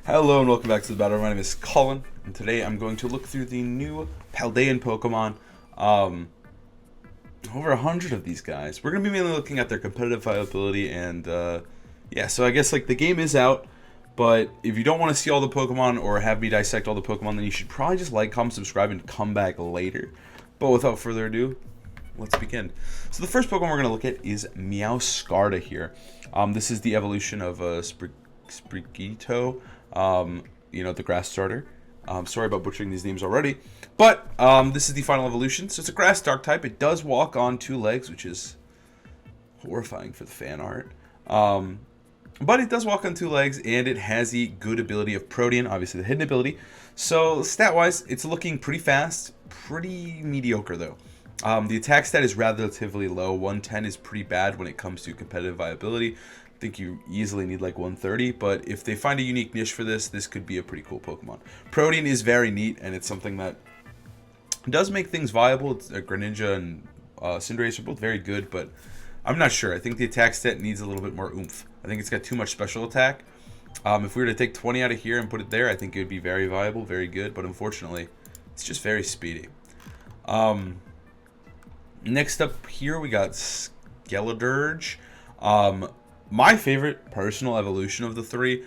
Hello and welcome back to the battle. My name is Colin, and today I'm going to look through the new Paldean Pokemon. Over 100 of these guys. We're going to be mainly looking at their competitive viability, and yeah, so I guess like the game is out, but if you don't want to see all the Pokemon or have me dissect all the Pokemon, then you should probably just like, comment, subscribe, and come back later. But without further ado, let's begin. So the first Pokemon we're going to look at is Meowscarda here. This is the evolution of Sprigito. The grass starter. Sorry about butchering these names already. But this is the final evolution. So it's a grass dark type. It does walk on 2 legs, which is horrifying for the fan art. But it does walk on 2 legs, and it has the good ability of Protean, obviously the hidden ability. So stat-wise, it's looking pretty fast. Pretty mediocre, though. The attack stat is relatively low. 110 is pretty bad when it comes to competitive viability. I think you easily need like 130, but if they find a unique niche for this, this could be a pretty cool Pokemon. Protean is very neat, and it's something that does make things viable. It's, Greninja and Cinderace are both very good, but I'm not sure. I think the attack stat needs a little bit more oomph. I think it's got too much special attack. If we were to take 20 out of here and put it there, I think it would be very viable, very good, but unfortunately, it's just very speedy. Next up here, we got Skeledirge. My favorite personal evolution of the 3.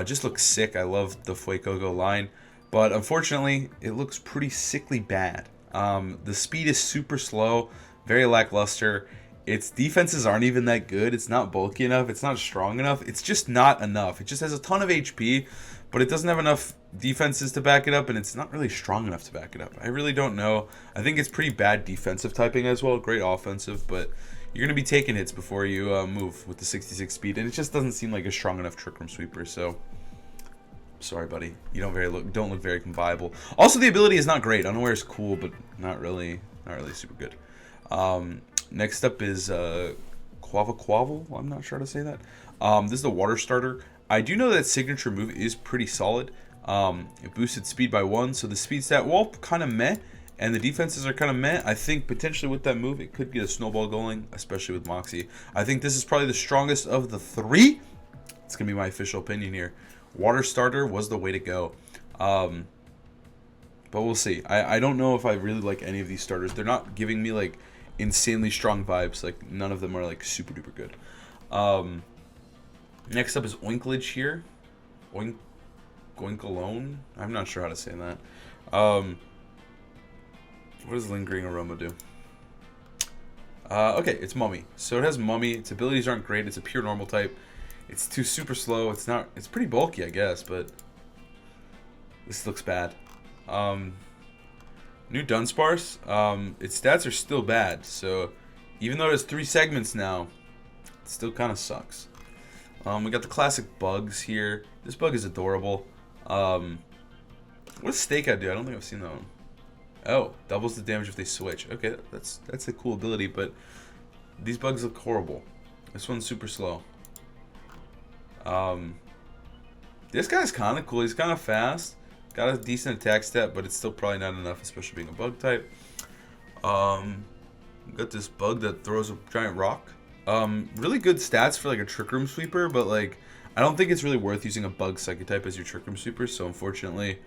Just looks sick. I love the Fuecoco line. But unfortunately, it looks pretty sickly bad. The speed is super slow. Very lackluster. Its defenses aren't even that good. It's not bulky enough. It's not strong enough. It's just not enough. It just has a ton of HP, but it doesn't have enough defenses to back it up, and it's not really strong enough to back it up. I really don't know. I think it's pretty bad defensive typing as well. Great offensive, but you're going to be taking hits before you move with the 66 speed, and it just doesn't seem like a strong enough Trick Room Sweeper, so sorry, buddy. You don't look very viable. Also, the ability is not great. Unaware is cool, but not really super good. Next up is Quavel. I'm not sure how to say that. This is the water starter. I do know that signature move is pretty solid. It boosted speed by 1, so the speed stat, well, kind of meh. And the defenses are kind of meh. I think potentially with that move, it could get a snowball going, especially with Moxie. I think this is probably the strongest of the 3. It's going to be my official opinion here. Water starter was the way to go. But we'll see. I don't know if I really like any of these starters. They're not giving me, like, insanely strong vibes. Like, none of them are, like, super duper good. Next up is Oinklage here. Oinkalone? I'm not sure how to say that. What does Lingering Aroma do? Okay, it's Mummy. So it has Mummy. Its abilities aren't great. It's a pure normal type. It's too super slow. It's pretty bulky, I guess, but this looks bad. New Dunsparce. Its stats are still bad. So even though it has 3 segments now, it still kind of sucks. We got the classic bugs here. This bug is adorable. What does Stake Out do? I don't think I've seen that one. Oh, doubles the damage if they switch. Okay, that's a cool ability, but these bugs look horrible. This one's super slow. This guy's kind of cool. He's kind of fast. Got a decent attack stat, but it's still probably not enough, especially being a bug type. Got this bug that throws a giant rock. Really good stats for like a Trick Room Sweeper, but like I don't think it's really worth using a bug psychic type as your Trick Room Sweeper, so unfortunately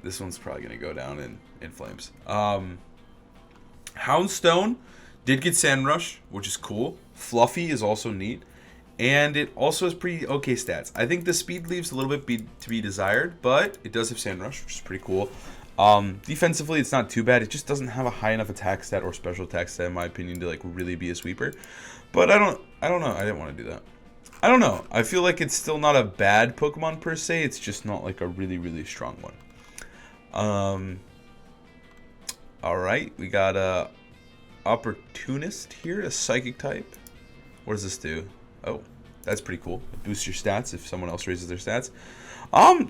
this one's probably going to go down in flames. Houndstone did get Sand Rush, which is cool. Fluffy is also neat. And it also has pretty okay stats. I think the speed leaves a little bit to be desired, but it does have Sand Rush, which is pretty cool. Defensively, it's not too bad. It just doesn't have a high enough attack stat or special attack stat, in my opinion, to like really be a sweeper. But I don't know. I didn't want to do that. I don't know. I feel like it's still not a bad Pokemon per se. It's just not like a really, really strong one. Alright, we got a Opportunist here, a Psychic type. What does this do? Oh, that's pretty cool. It boosts your stats if someone else raises their stats.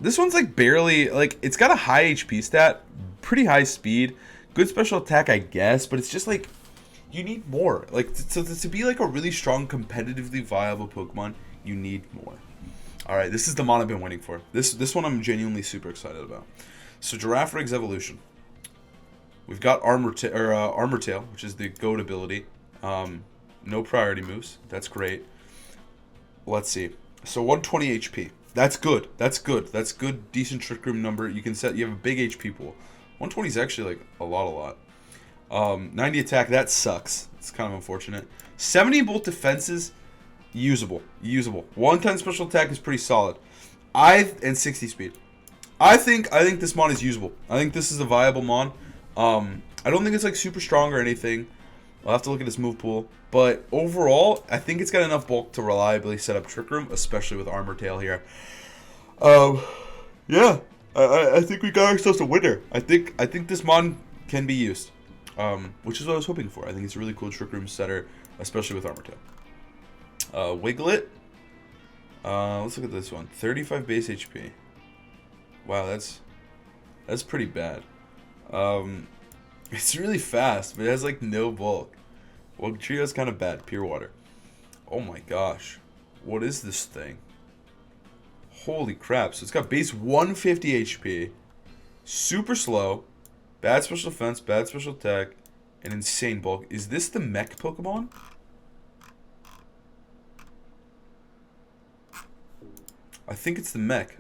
This one's like barely, like, it's got a high HP stat, pretty high speed, good special attack, I guess, but it's just like, you need more. Like, to be like a really strong, competitively viable Pokemon, you need more. Alright, this is the mon I've been waiting for. This one I'm genuinely super excited about. So Girafare's evolution. We've got Armor Tail, which is the GOAT ability. No priority moves. That's great. Let's see. So 120 HP. That's good. That's good. That's good. Decent Trick Room number. You can set. You have a big HP pool. 120 is actually like a lot. 90 attack. That sucks. It's kind of unfortunate. 70 bolt defenses. Usable. 110 special attack is pretty solid. And 60 speed. I think this mon is usable. I think this is a viable mon. I don't think it's like super strong or anything. I'll have to look at its move pool. But overall, I think it's got enough bulk to reliably set up Trick Room, especially with Armor Tail here. Yeah. I think we got ourselves a winner. I think this mon can be used. Which is what I was hoping for. I think it's a really cool Trick Room setter, especially with Armor Tail. Wiglet. Let's look at this one. 35 base HP. Wow, that's pretty bad. It's really fast, but it has like no bulk. Well, Trio's kind of bad. Pure water. Oh my gosh. What is this thing? Holy crap. So it's got base 150 HP. Super slow. Bad special defense. Bad special attack. And insane bulk. Is this the mech Pokemon? I think it's the mech.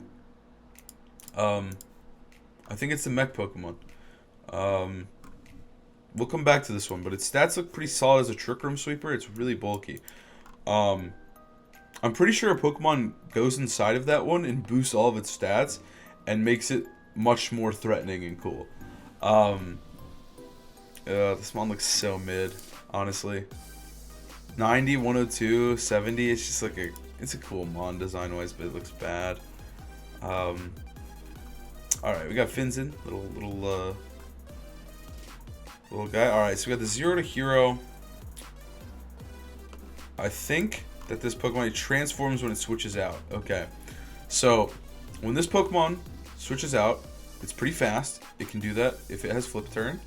I think it's the mech Pokemon. We'll come back to this one, but its stats look pretty solid as a Trick Room sweeper. It's really bulky. I'm pretty sure a Pokemon goes inside of that one and boosts all of its stats and makes it much more threatening and cool. This one looks so mid, honestly. 90, 102, 70. It's just like it's a cool mon design-wise, but it looks bad. All right, we got Finzen, little guy. All right, so we got the 0 to hero. I think that this Pokemon transforms when it switches out. Okay, so when this Pokemon switches out, it's pretty fast. It can do that if it has Flip Turn.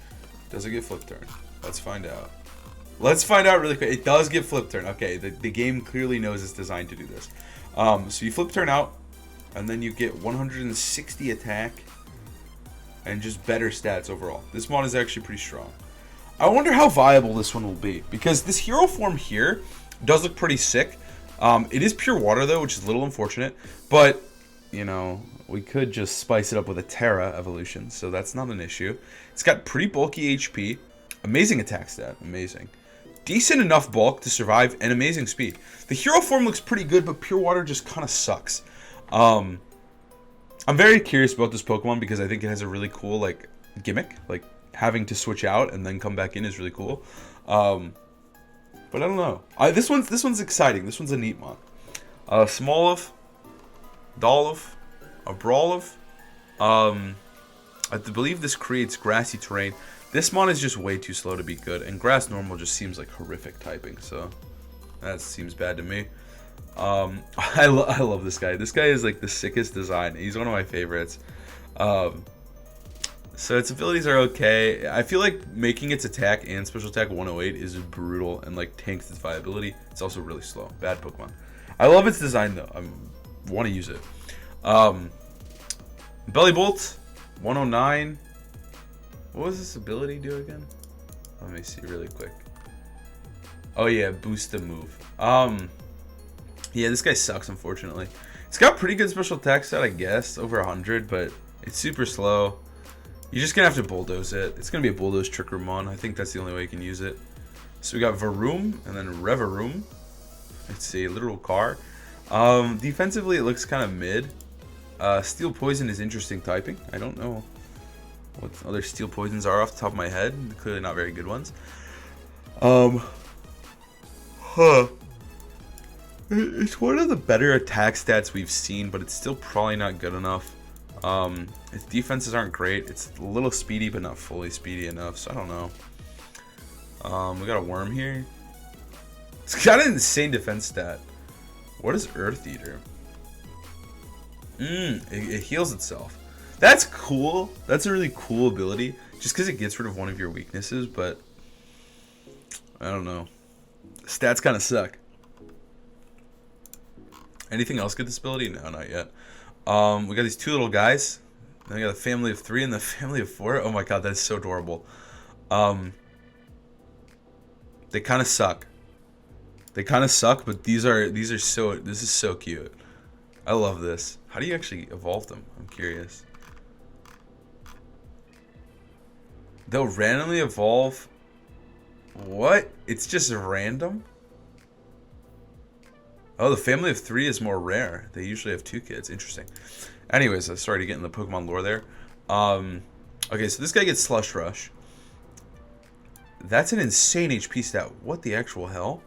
Does it get Flip Turn? Let's find out. Let's find out really quick. It does get Flip Turn. Okay, the game clearly knows it's designed to do this. So you Flip Turn out, and then you get 160 attack, and just better stats overall. This mod is actually pretty strong. I wonder how viable this one will be, because this hero form here does look pretty sick. It is pure water though, which is a little unfortunate, but you know, we could just spice it up with a Terra evolution, so that's not an issue. It's got pretty bulky HP, amazing attack stat, amazing. Decent enough bulk to survive, and amazing speed. The hero form looks pretty good, but pure water just kind of sucks. I'm very curious about this Pokemon because I think it has a really cool like gimmick, like having to switch out and then come back in is really cool. But I don't know. This one's exciting. This one's a neat mon. Smoliv, Dolliv, a Brawliv. I believe this creates grassy terrain. This mon is just way too slow to be good, and grass normal just seems like horrific typing, so that seems bad to me. I love this guy. This guy is like the sickest design. He's one of my favorites. So its abilities are okay. I feel like making its attack and special attack 108 is brutal and like tanks its viability. It's also really slow. Bad Pokemon. I love its design though. I want to use it. Belly Bolt 109. What was this ability do again? Let me see really quick. Oh yeah, boost the move. Yeah, this guy sucks, unfortunately. It's got pretty good special attack stat, I guess, over 100, but it's super slow. You're just gonna have to bulldoze it. It's gonna be a bulldoze Trick Room mon. I think that's the only way you can use it. So we got Varoom and then Revaroom. It's a literal car. Defensively, it looks kind of mid. Steel Poison is interesting typing. I don't know what other Steel Poisons are off the top of my head. Clearly not very good ones. It's one of the better attack stats we've seen, but it's still probably not good enough. Its defenses aren't great. It's a little speedy, but not fully speedy enough, so I don't know. We got a worm here. It's got an insane defense stat. What is Earth Eater? It heals itself. That's cool. That's a really cool ability. Just because it gets rid of one of your weaknesses, but I don't know. Stats kind of suck. Anything else get this ability? No, not yet. We got these two little guys. Then we got a family of 3 and the family of 4. Oh my god, that's so adorable. They kind of suck. They kind of suck, but this is so cute. I love this. How do you actually evolve them? I'm curious. They'll randomly evolve. What? It's just random? Oh, the family of 3 is more rare. They usually have 2 kids. Interesting. Anyways, sorry to get in the Pokemon lore there. Okay, so this guy gets Slush Rush. That's an insane HP stat. What the actual hell?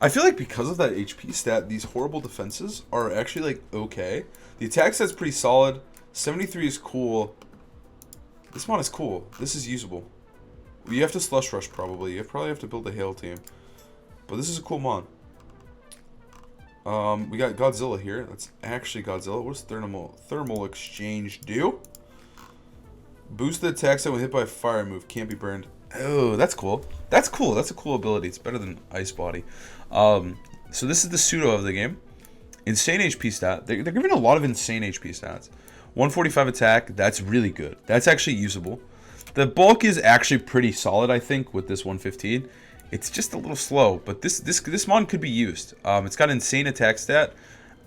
I feel like because of that HP stat, these horrible defenses are actually, like, okay. The attack stat's pretty solid. 73 is cool. This mod is cool. This is usable. You have to Slush Rush, probably. You probably have to build a Hail team. But this is a cool mod. We got Godzilla here. That's actually Godzilla. What does Thermal Exchange do? Boost the attack stat when hit by a fire move. Can't be burned. Oh, that's cool. That's cool. That's a cool ability. It's better than Ice Body. So this is the pseudo of the game. Insane HP stat. They're giving a lot of insane HP stats. 145 attack. That's really good. That's actually usable. The bulk is actually pretty solid, I think, with this 115. It's just a little slow, but this mod could be used. It's got insane attack stat.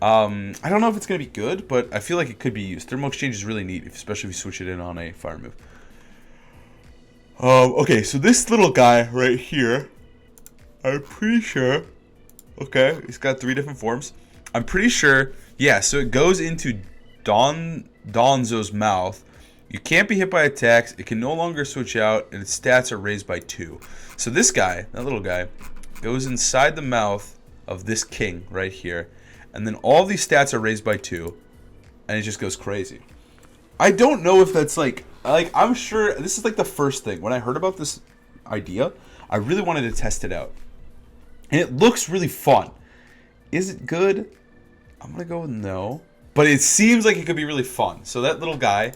I don't know if it's going to be good, but I feel like it could be used. Thermal Exchange is really neat, especially if you switch it in on a fire move. Okay, so this little guy right here, I'm pretty sure, okay, he's got 3 different forms. I'm pretty sure, yeah, so it goes into Donzo's mouth. You can't be hit by attacks, it can no longer switch out, and its stats are raised by 2. So this guy, that little guy, goes inside the mouth of this king right here, and then all these stats are raised by 2, and it just goes crazy. I don't know if that's like I'm sure this is like the first thing. When I heard about this idea, I really wanted to test it out. And it looks really fun. Is it good? I'm going to go with no. But it seems like it could be really fun. So that little guy,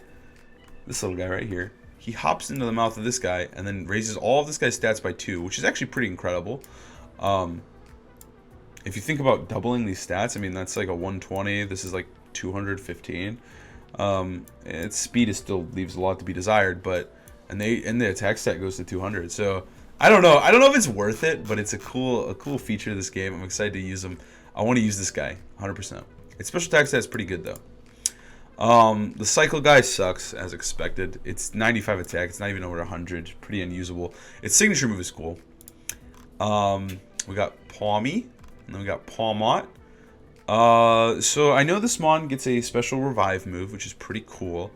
this little guy right here, he hops into the mouth of this guy and then raises all of this guy's stats by 2, which is actually pretty incredible. If you think about doubling these stats, I mean, that's like a 120. This is like 215. Its speed still leaves a lot to be desired, but and the attack stat goes to 200. So I don't know if it's worth it, but it's a cool feature of this game. I'm excited to use them. I want to use this guy 100%. Its special attack stat is pretty good though. The cycle guy sucks as expected. It's 95 attack. It's not even over 100. Pretty unusable. Its signature move is cool. We got Pawmi, and then we got Pawmot. So I know this mon gets a special revive move, which is pretty cool.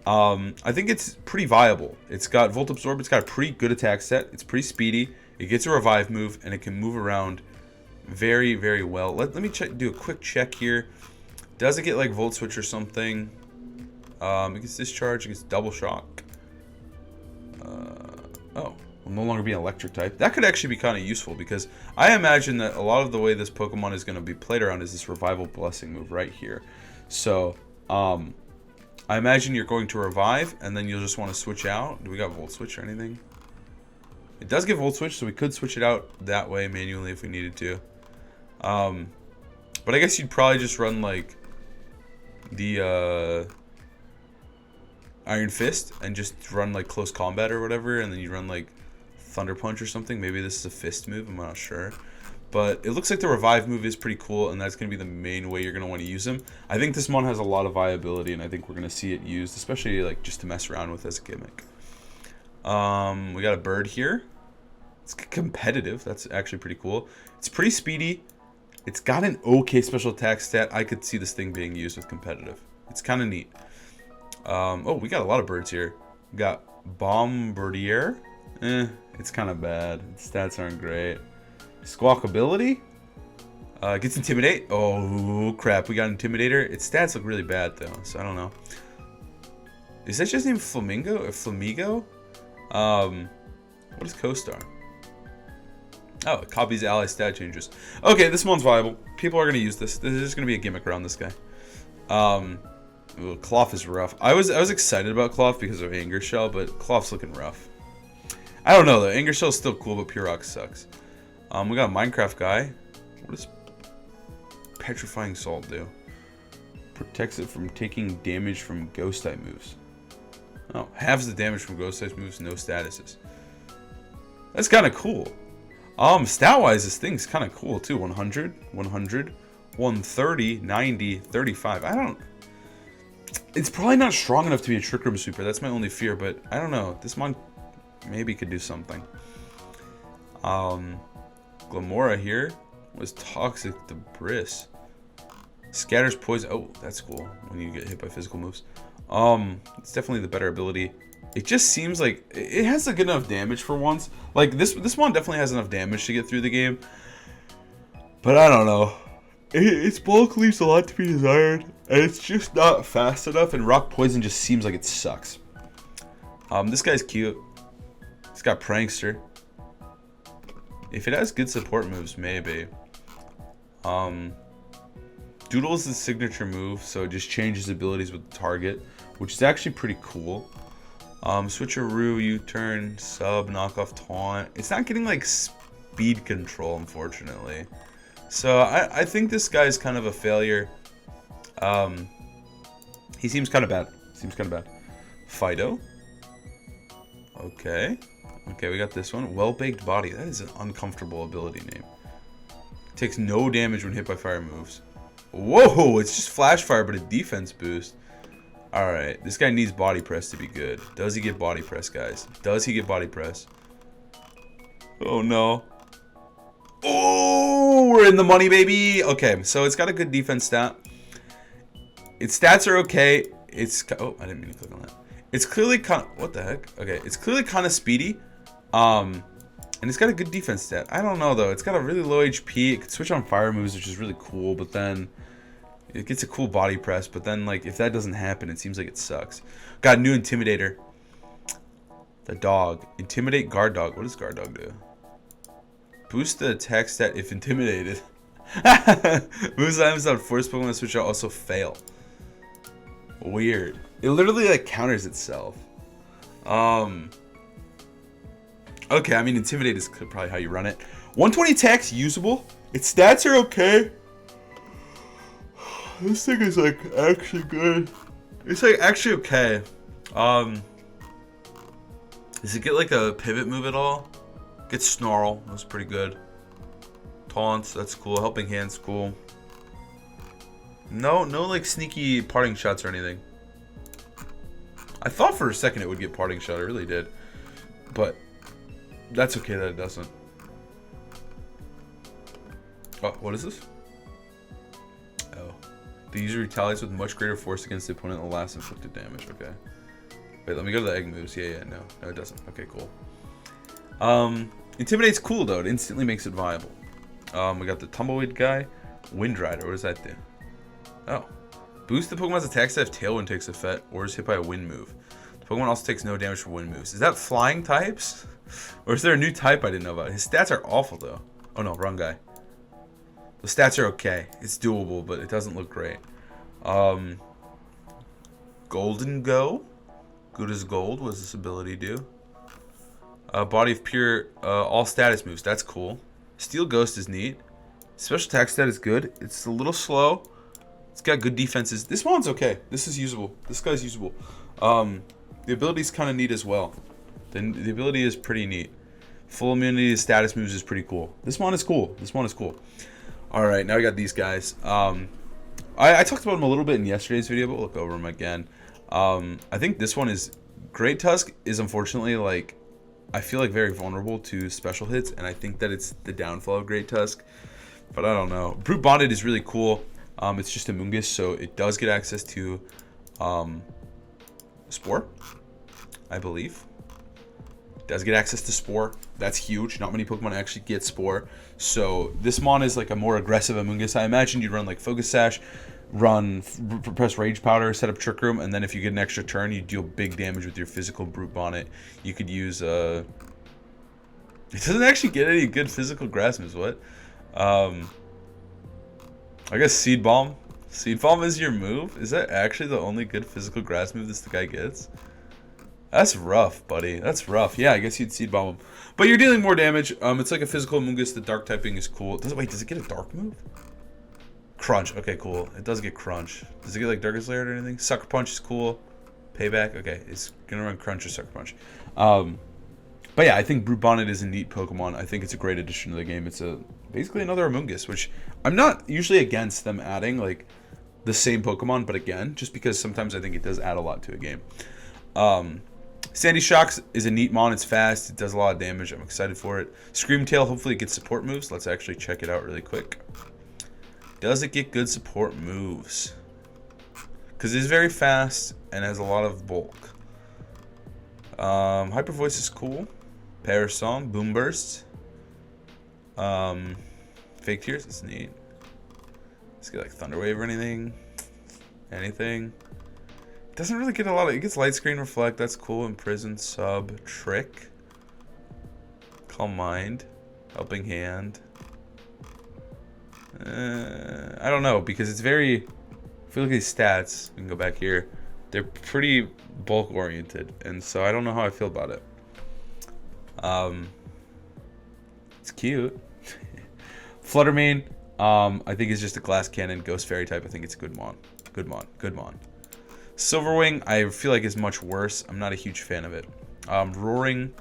I think it's pretty viable. It's got Volt Absorb. It's got a pretty good attack set. It's pretty speedy. It gets a revive move, and it can move around very, very well. Let me do a quick check here. Does it get like Volt Switch or something? It gets Discharge. It gets Double Shock. Oh. Will no longer be an electric type. That could actually be kind of useful because I imagine that a lot of the way this Pokemon is going to be played around is this Revival Blessing move right here. So, I imagine you're going to revive and then you'll just want to switch out. Do we got Volt Switch or anything? It does give Volt Switch, so we could switch it out that way manually if we needed to. But I guess you'd probably just run like the Iron Fist and just run like Close Combat or whatever, and then you run like Thunder Punch or something. Maybe this is a fist move, I'm not sure. But it looks like the revive move is pretty cool, and that's going to be the main way you're going to want to use him. I think this mon has a lot of viability, and I think we're going to see it used, especially like just to mess around with as a gimmick. We got a bird here. It's competitive. That's actually pretty cool. It's pretty speedy. It's got an okay special attack stat. I could see this thing being used with competitive. It's kind of neat. Oh, we got a lot of birds here. We got Bombardier. It's kind of bad. Its stats aren't great. Squawkability. Gets Intimidate. Oh, crap. We got Intimidator. Its stats look really bad, though, so I don't know. Is that just named Flamingo or Flamigo? What is Co-Star? Oh, it copies ally stat changes. Okay, this one's viable. People are going to use this. This is just going to be a gimmick around this guy. Ooh, Cloth is rough. I was excited about Cloth because of Anger Shell, but Cloth's looking rough. I don't know though. Anger Shell's still cool, but Pure Rock sucks. We got a Minecraft guy. What does Petrifying Salt do? Protects it from taking damage from Ghost type moves. Oh, halves the damage from Ghost type moves, no statuses. That's kind of cool. Stat wise, this thing's kind of cool too. 100, 100, 130, 90, 35. I don't... It's probably not strong enough to be a Trick Room Sweeper. That's my only fear, but I don't know. This mon maybe could do something. Glamora here was Toxic to Briss. Scatters poison. Oh, that's cool when you get hit by physical moves. It's definitely the better ability. It just seems like it has a good enough damage for once. Like this one definitely has enough damage to get through the game. But I don't know. Its bulk leaves a lot to be desired, and it's just not fast enough. And Rock Poison just seems like it sucks. This guy's cute. It's got Prankster. If it has good support moves, maybe. Doodle is the signature move, so it just changes abilities with the target, which is actually pretty cool. Switcheroo, U-turn, sub, knockoff, taunt. It's not getting like speed control, unfortunately. So I think this guy's kind of a failure. He seems kind of bad. Fido. Okay. Okay, we got this one. Well-baked body. That is an uncomfortable ability name. Takes no damage when hit by fire moves. Whoa, it's just flash fire, but a defense boost. Alright, this guy needs body press to be good. Does he get body press, guys? Does he get body press? Oh, no. Oh, we're in the money, baby. Okay, so it's got a good defense stat. Its stats are okay. Oh, I didn't mean to click on that. It's clearly kind of... What the heck? Okay, it's clearly kind of speedy. And it's got a good defense stat. I don't know, though. It's got a really low HP. It can switch on fire moves, which is really cool, but then... It gets a cool body press, but then, like, if that doesn't happen, it seems like it sucks. Got a new Intimidator. The dog. Intimidate Guard Dog. What does Guard Dog do? Boost the attack stat if intimidated. Moves items on force Pokemon switch out also fail. Weird. It literally, like, counters itself. Okay, I mean, Intimidate is probably how you run it. 120 attack's usable. Its stats are okay. This thing is, like, actually good. It's, like, actually okay. Does it get, like, a pivot move at all? Gets Snarl. That's pretty good. Taunts. That's cool. Helping Hand's cool. No, like, sneaky parting shots or anything. I thought for a second it would get parting shot. I really did. But that's okay that it doesn't. Oh, what is this? Oh. The user retaliates with much greater force against the opponent in the last inflicted damage. Okay. Wait, let me go to the egg moves. Yeah, no, it doesn't. Okay, cool. Intimidate's cool, though. It instantly makes it viable. We got the Tumbleweed guy. Wind Rider. What does that do? Oh. Boost the Pokemon's attack stat if Tailwind takes effect or is hit by a wind move. The Pokemon also takes no damage for wind moves. Is that flying types? Or is there a new type I didn't know about? His stats are awful, though. Oh, no, wrong guy. The stats are okay. It's doable, but it doesn't look great. Golden Go. Good as gold. What does this ability do? Body of Pure, all status moves. That's cool. Steel Ghost is neat. Special attack stat is good. It's a little slow. It's got good defenses. This one's okay. This is usable. This guy's usable. The ability's kind of neat as well. The ability is pretty neat. Full immunity to status moves is pretty cool. This one is cool. All right, now we got these guys. I talked about them a little bit in yesterday's video, but we'll look over them again. I think this one is... Great Tusk is unfortunately, like... I feel like very vulnerable to special hits, and I think that it's the downfall of Great Tusk. But I don't know. Brute Bonded is really cool. It's just a Mungus, so it does get access to Spore, I believe. It does get access to Spore. That's huge. Not many Pokemon actually get Spore. So this Mon is like a more aggressive Amoonguss. I imagine you'd run like Focus Sash, press Rage Powder, set up Trick Room, and then if you get an extra turn, you deal big damage with your physical Brute Bonnet. You could use it doesn't actually get any good physical grass moves. What? I guess Seed Bomb. Seed Bomb is your move? Is that actually the only good physical grass move this guy gets? That's rough, buddy. That's rough. Yeah, I guess you'd Seed Bomb him. But you're dealing more damage. It's like a physical Amoonguss. The dark typing is cool. Does it get a dark move? Crunch. Okay, cool. It does get Crunch. Does it get like Darkest Lair or anything? Sucker Punch is cool. Payback. Okay, it's gonna run Crunch or Sucker Punch. But yeah, I think Brute Bonnet is a neat Pokemon. I think it's a great addition to the game. It's a basically another Amoonguss, which I'm not usually against them adding like the same Pokemon, but again, just because sometimes I think it does add a lot to a game. Sandy Shocks is a neat mon. It's fast. It does a lot of damage. I'm excited for it. Screamtail, hopefully it gets support moves. Let's actually check it out really quick. Does it get good support moves? Because it's very fast and has a lot of bulk. Hyper Voice is cool. Parasong, Boom Burst. Fake Tears, it's neat. Let's get like Thunder Wave or anything. Anything. It doesn't really get a lot of. It gets Light Screen, Reflect. That's cool. Imprison, Sub, Trick. Calm Mind, Helping Hand. I don't know because it's very. If you look at these stats, we can go back here. They're pretty bulk oriented, and so I don't know how I feel about it. It's cute. Fluttermane, I think is just a Glass Cannon, Ghost Fairy type. I think it's a good mon. Good mon. Good mon. Silverwing, I feel like is much worse. I'm not a huge fan of it. Roaring,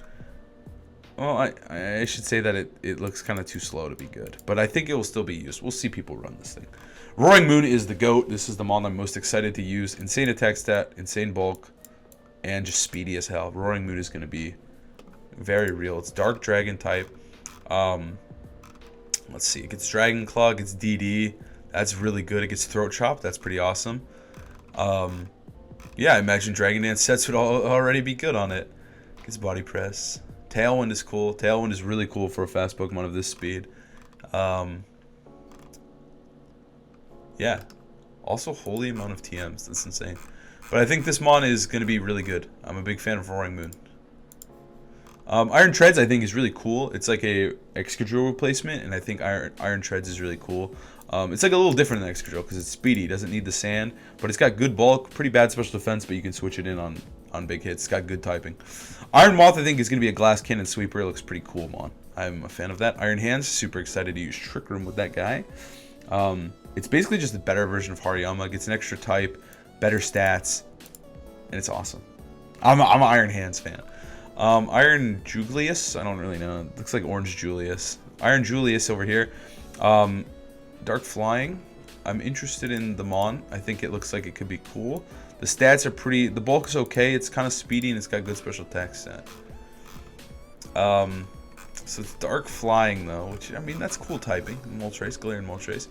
well, I should say that it looks kind of too slow to be good. But I think it will still be used. We'll see people run this thing. Roaring Moon is the GOAT. This is the mon I'm most excited to use. Insane attack stat, insane bulk, and just speedy as hell. Roaring Moon is going to be very real. It's Dark Dragon type. Let's see. It gets Dragon Claw. It gets DD. That's really good. It gets Throat Chop. That's pretty awesome. Yeah, I imagine Dragon Dance sets would already be good on it. It gets Body Press. Tailwind is cool. Tailwind is really cool for a fast Pokemon of this speed. Yeah. Also, holy amount of TMs. That's insane. But I think this mon is going to be really good. I'm a big fan of Roaring Moon. Iron Treads, I think, is really cool. It's like a Excadrill replacement, and I think Iron Treads is really cool. It's like a little different than Excadrill because it's speedy. It doesn't need the sand, but it's got good bulk, pretty bad special defense, but you can switch it in on big hits. It's got good typing. Iron Moth, I think, is going to be a Glass Cannon Sweeper. It looks pretty cool, mon. I'm a fan of that. Iron Hands, super excited to use Trick Room with that guy. It's basically just a better version of Hariyama. It gets an extra type, better stats, and it's awesome. I'm an Iron Hands fan. Iron Julius, I don't really know. It looks like Orange Julius. Iron Julius over here. Dark Flying. I'm interested in the mon. I think it looks like it could be cool. The stats are pretty. The bulk is okay. It's kind of speedy and it's got good special attack stat. So it's Dark Flying though, which I mean that's cool typing. Moltres, Galarian Moltres.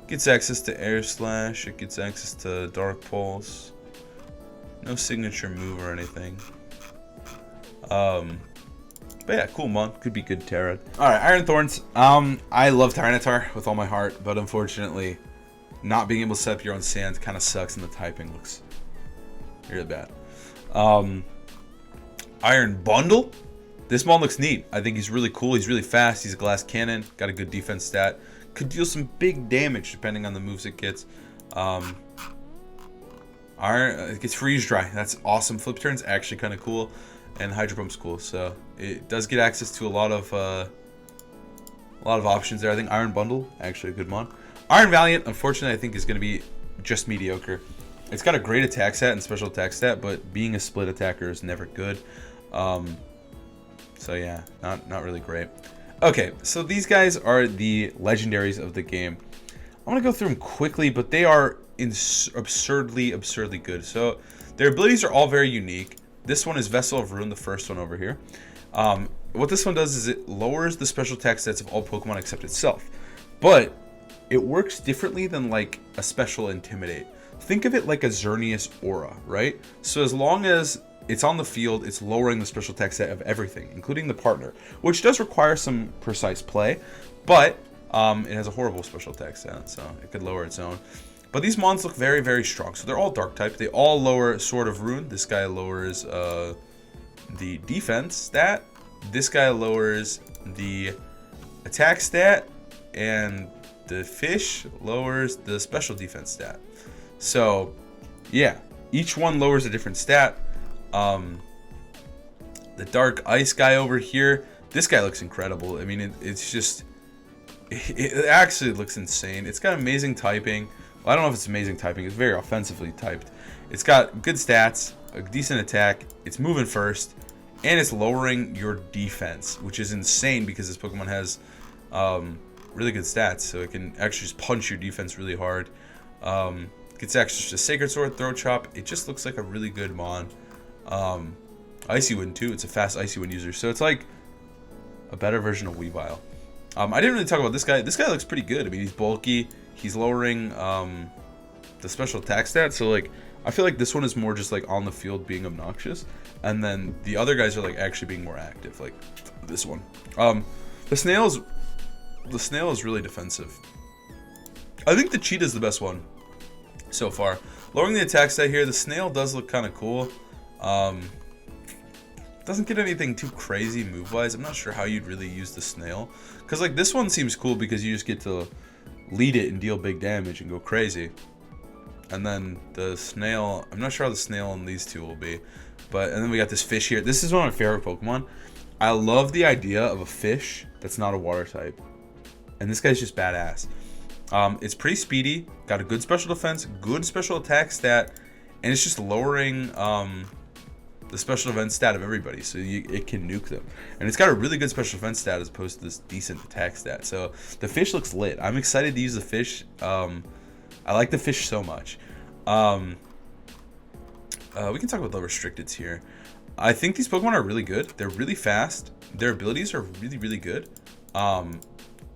Gets access to Air Slash. It gets access to Dark Pulse. No signature move or anything. But yeah, cool mon. Could be good Terra. Alright, Iron Thorns. I love Tyranitar with all my heart, but unfortunately, not being able to set up your own sand kind of sucks and the typing looks really bad. Iron Bundle. This mon looks neat. I think he's really cool. He's really fast. He's a Glass Cannon. Got a good defense stat. Could deal some big damage depending on the moves it gets. It gets Freeze Dry. That's awesome. Flip Turn's actually kind of cool. And Hydro Pump's cool, so it does get access to a lot of options there. I think Iron Bundle, actually a good mon. Iron Valiant, unfortunately, I think is going to be just mediocre. It's got a great attack stat and special attack stat, but being a split attacker is never good. So yeah, not really great. Okay, so these guys are the legendaries of the game. I'm going to go through them quickly, but they are absurdly good. So their abilities are all very unique. This one is Vessel of Ruin, the first one over here. What this one does is it lowers the special attack stats of all Pokemon except itself. But it works differently than like a special Intimidate. Think of it like a Xerneas Aura, right? So as long as it's on the field, it's lowering the special attack stat of everything, including the partner, which does require some precise play, but it has a horrible special attack stat, so it could lower its own. But these mons look very strong. So they're all dark type. They all lower Sword of Ruin. This guy lowers the defense stat. This guy lowers the attack stat. And the fish lowers the special defense stat. So, yeah. Each one lowers a different stat. The dark ice guy over here. This guy looks incredible. I mean, it's just... It actually looks insane. It's got amazing typing. Well, I don't know if it's amazing typing. It's very offensively typed. It's got good stats, a decent attack. It's moving first, and it's lowering your defense, which is insane because this Pokemon has really good stats. So it can actually just punch your defense really hard. Gets access to Sacred Sword, Throat Chop. It just looks like a really good mon. Icy Wind too. It's a fast Icy Wind user. So it's like a better version of Weavile. I didn't really talk about this guy. This guy looks pretty good. I mean, he's bulky. He's lowering the special attack stat. So like, I feel like this one is more just like on the field being obnoxious, and then the other guys are like actually being more active. Like this one. The snail is really defensive. I think the cheetah is the best one so far. Lowering the attack stat here. The snail does look kind of cool. Doesn't get anything too crazy move-wise. I'm not sure how you'd really use the snail. Because, like, this one seems cool because you just get to lead it and deal big damage and go crazy. And then the snail, I'm not sure how the snail and these two will be. And then we got this fish here. This is one of my favorite Pokemon. I love the idea of a fish that's not a water type. And this guy's just badass. It's pretty speedy, got a good special defense, good special attack stat, and it's just lowering the special defense stat of everybody, so it can nuke them. And it's got a really good special defense stat as opposed to this decent attack stat. So the fish looks lit. I'm excited to use the fish. I like the fish so much. We can talk about the restricteds here. I think these Pokemon are really good. They're really fast. Their abilities are really, really good.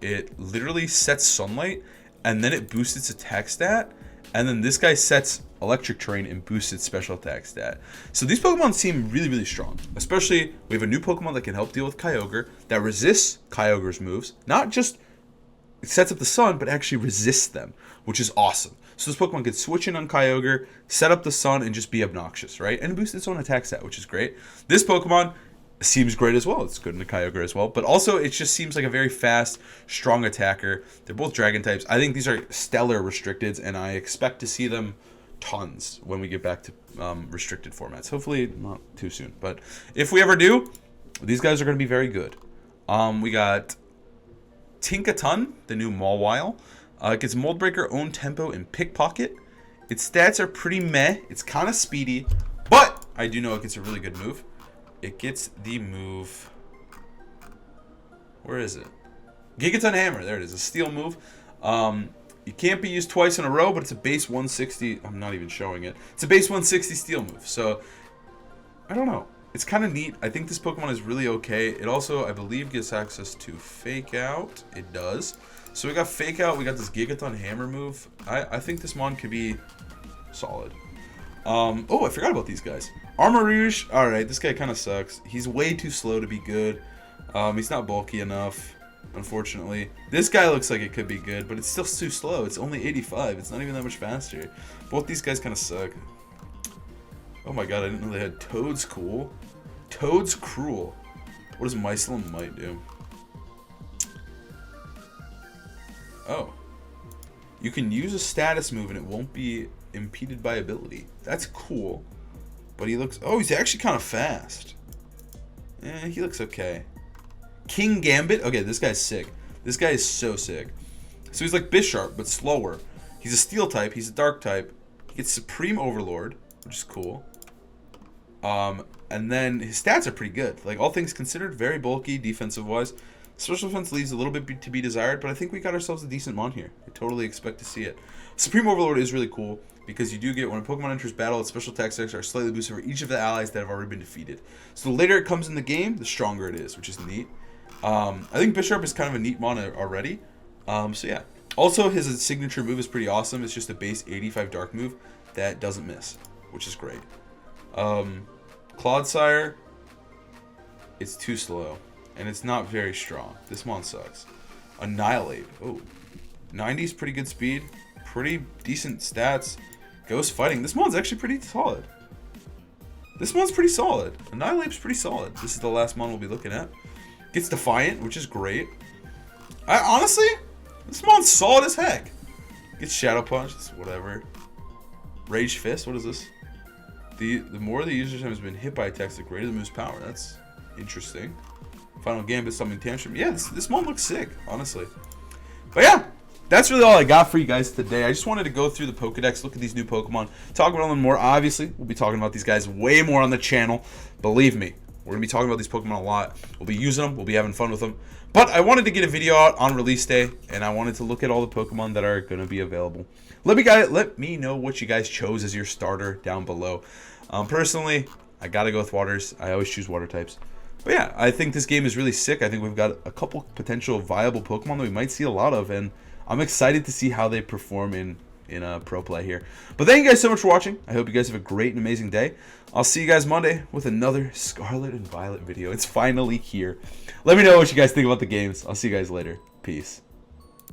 It literally sets Sunlight, and then it boosts its attack stat. And then this guy sets Electric Terrain and boosts its special attack stat. So these Pokemon seem really, really strong. Especially, we have a new Pokemon that can help deal with Kyogre, that resists Kyogre's moves. Not just it sets up the sun, but actually resists them, which is awesome. So this Pokemon can switch in on Kyogre, set up the sun, and just be obnoxious, right? And boost its own attack stat, which is great. This Pokemon seems great as well. It's good in the Kyogre as well. But also, it just seems like a very fast, strong attacker. They're both dragon types. I think these are stellar restricteds, and I expect to see them tons when we get back to restricted formats. Hopefully not too soon. But if we ever do, these guys are going to be very good. We got Tinkaton, the new Mawile. It gets Mold Breaker, Own Tempo, and Pickpocket. Its stats are pretty meh. It's kind of speedy, but I do know it gets a really good move. It gets the move. Where is it? Gigaton Hammer. There it is. A steel move. It can't be used twice in a row, but it's a base 160. I'm not even showing it. It's a base 160 steel move. So, I don't know. It's kind of neat. I think this Pokemon is really okay. It also, I believe, gets access to Fake Out. It does. So we got Fake Out. We got this Gigaton Hammer move. I think this Mon could be solid. Oh, I forgot about these guys. Armor Rouge. Alright, this guy kind of sucks. He's way too slow to be good. He's not bulky enough, unfortunately. This guy looks like it could be good, but it's still too slow. It's only 85. It's not even that much faster. Both these guys kind of suck. Oh my god, I didn't know they had Toad's cool. Toad's Cruel. What does Mycelium Might do? Oh. You can use a status move and it won't be impeded by ability. That's cool. But he looks... Oh, he's actually kind of fast. Yeah, he looks okay. King Gambit. Okay, this guy's sick. This guy is so sick. So he's like Bisharp, but slower. He's a Steel type. He's a Dark type. He gets Supreme Overlord, which is cool. And then his stats are pretty good. Like, all things considered, very bulky defensive-wise. Special defense leaves a little bit to be desired, but I think we got ourselves a decent mon here. I totally expect to see it. Supreme Overlord is really cool because you do get, when a Pokemon enters battle, its special attack stats are slightly boosted for each of the allies that have already been defeated. So the later it comes in the game, the stronger it is, which is neat. I think Bisharp is kind of a neat mon already. So yeah. Also, his signature move is pretty awesome. It's just a base 85 Dark move that doesn't miss, which is great. Clodsire, it's too slow. And it's not very strong. This mon sucks. Annihilate. Oh. 90 is pretty good speed. Pretty decent stats. Ghost Fighting. This mon's actually pretty solid. This mon's pretty solid. Annihilate's pretty solid. This is the last mon we'll be looking at. Gets Defiant, which is great. Honestly, this mon's solid as heck. Gets Shadow Punch. That's whatever. Rage Fist. What is this? The more the user's time has been hit by attacks, the greater the move's power. That's interesting. Final Gambit, Summoning Tantrum. Yeah, this mon looks sick, honestly. But yeah, that's really all I got for you guys today. I just wanted to go through the Pokedex, look at these new Pokemon, talk about them more. Obviously, we'll be talking about these guys way more on the channel. Believe me, We're going to be talking about these Pokemon a lot. We'll be using them. We'll be having fun with them. But I wanted to get a video out on release day, and I wanted to look at all the Pokemon that are going to be available. Let me know what you guys chose as your starter down below. Personally, I got to go with waters. I always choose water types. But yeah, I think this game is really sick. I think we've got a couple potential viable Pokemon that we might see a lot of, and I'm excited to see how they perform in a pro play here. But thank you guys so much for watching. I hope you guys have a great and amazing day. I'll see you guys Monday with another Scarlet and Violet video. It's finally here. Let me know what you guys think about the games. I'll see you guys later. Peace.